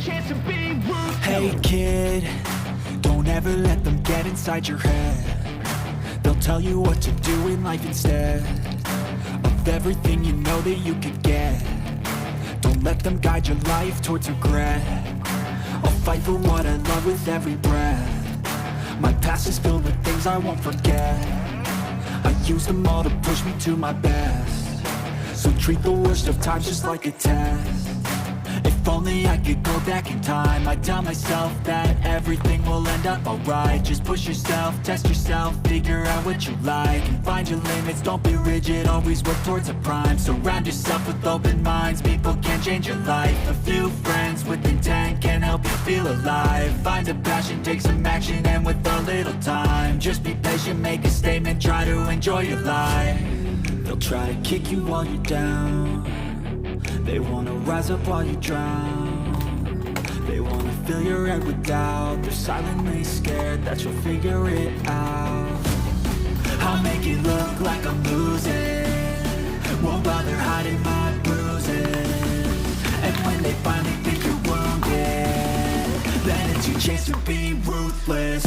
chance to be ruthless. Hey kid, don't ever let them get inside your head. They'll tell you what to do in life instead of everything you know that you could get. Don't let them guide your life towards regret. I'll fight for what I love with every breath. My past is filled with things I won't forget. I use them all to push me to my best. So treat the worst of times just like a test. If only I could go back in time, I'd tell myself that everything will end up alright. Just push yourself, test yourself, figure out what you like, and find your limits, don't be rigid, always work towards a prime. Surround yourself with open minds, people can change your life. A few friends with intent can help you feel alive. Find a passion, take some action, and with a little time, just be patient, make a statement, try to enjoy your life. They'll try to kick you while you're down. They wanna rise up while you drown. They wanna fill your head with doubt. They're silently scared that you'll figure it out. I'll make it look like I'm losing, won't bother hiding my bruises. And when they finally think you're wounded, then it's your chance to be ruthless.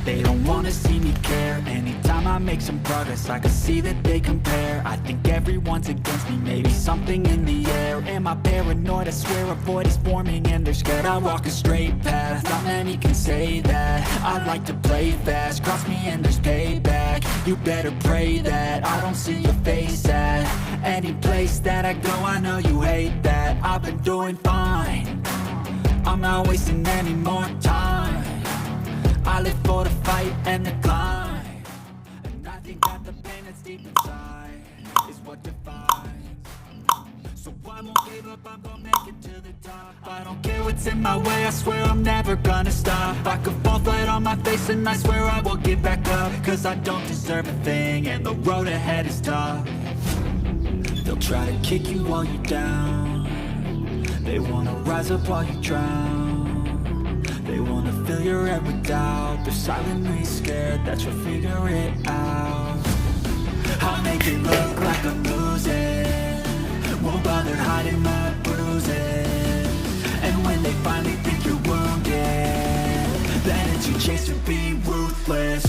They don't wanna see me care. Anytime I make some progress, I can see that they compare. I think everyone's against me, maybe something in the air. Am I paranoid? I swear a void is forming and they're scared I walk a straight path. Not many can say that. I like to play fast, cross me and there's payback. You better pray that I don't see your face at any place that I go. I know you hate that. I've been doing fine, I'm not wasting any more time. I live for the fight and the climb, and I think that the pain that's deep inside is what defines. So I won't give up, I'm gonna make it to the top. I don't care what's in my way, I swear I'm never gonna stop. I could fall flat on my face and I swear I will get back up. Cause I don't deserve a thing and the road ahead is tough. They'll try to kick you while you're down. They wanna rise up while you drown. They wanna fill your head with doubt. They're silently scared that you'll figure it out. I'll make it look like I'm losing, won't bother hiding my bruises. And when they finally think you're wounded, then it's your chance to be ruthless.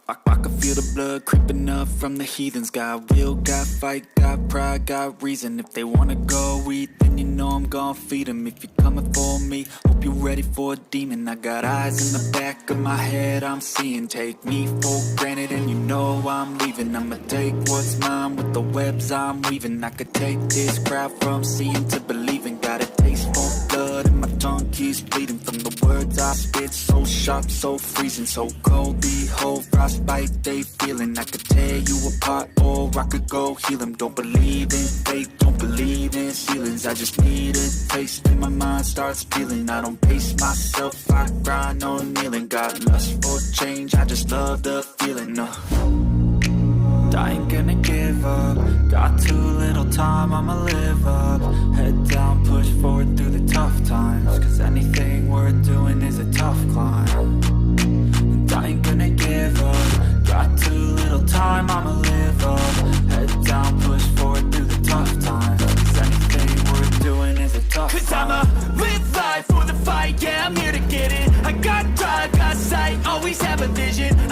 I can feel the blood creeping up from the heathens. Got will, got fight, got pride, got reason. If they wanna go eat, then you know I'm gon' feed them. If you're coming for me, hope you're ready for a demon. I got eyes in the back of my head, I'm seeing. Take me for granted and you know I'm leaving. I'ma take what's mine with the webs I'm weaving. I could take this crowd from seeing to believing. Got a taste for blood and my tongue keeps bleeding from the words I spit. So sharp, so freezing, so cold. Behold, frostbite they feeling. I could tear you apart or I could go heal them. Don't believe in fate, don't believe in ceilings. I just need a taste and my mind starts peeling. I don't pace myself, I grind on kneeling. Got lust for change, I just love the feeling. I ain't gonna give up. Got too little time, I'ma live up. Head down, push forward through the tough times. Cause anything worth doing is a tough climb. And I ain't gonna give up. Got too little time, I'ma live up. Head down, push forward through the tough times. Cause anything worth doing is a tough climb. Cause I'ma live life for the fight, yeah, I'm here to get it. I got drive, got sight, always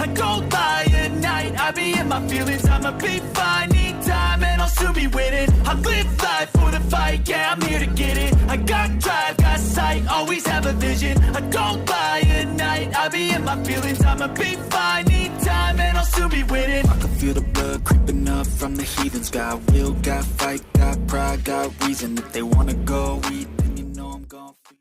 I don't lie at night, I be in my feelings, I'ma be fine. Need time and I'll soon be winning. I live life for the fight, yeah, I'm here to get it. I got drive, got sight, always have a vision. I don't lie at night, I be in my feelings, I'ma be fine. Need time and I'll soon be winning. I can feel the blood creeping up from the heathens. Got will, got fight, got pride, got reason. If they wanna go eat, then you know I'm gonna feed.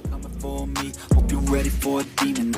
Coming for me, hope you're ready for a demon.